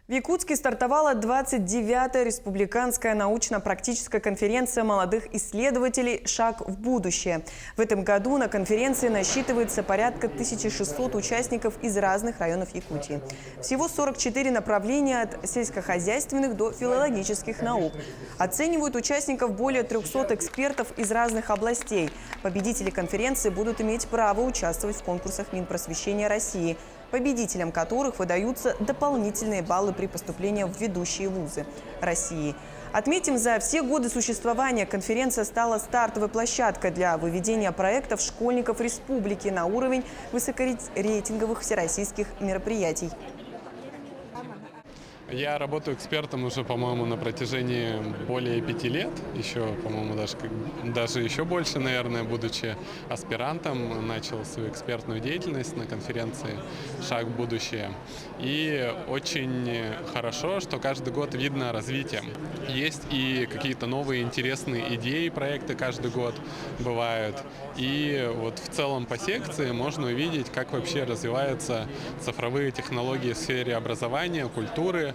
В Якутске стартовала 29-я республиканская научно-практическая конференция молодых исследователей «Шаг в будущее». В этом году на конференции насчитывается порядка 1600 участников из разных районов Якутии. Всего 44 направления от сельскохозяйственных до филологических наук. Оценивают участников более 300 экспертов из разных областей. Победители конференции будут иметь право участвовать в конкурсах Минпросвещения России, победителям которых выдаются дополнительные баллы при поступлении в ведущие вузы России. Отметим, за все годы существования конференция стала стартовой площадкой для выведения проектов школьников республики на уровень высокорейтинговых всероссийских мероприятий. Я работаю экспертом уже, по-моему, на протяжении более 5 лет. Еще, по-моему, даже еще больше, наверное, будучи аспирантом, начал свою экспертную деятельность на конференции «Шаг в будущее». И очень хорошо, что каждый год видно развитие. Есть и какие-то новые интересные идеи, проекты каждый год бывают. И вот в целом по секции можно увидеть, как вообще развиваются цифровые технологии в сфере образования, культуры,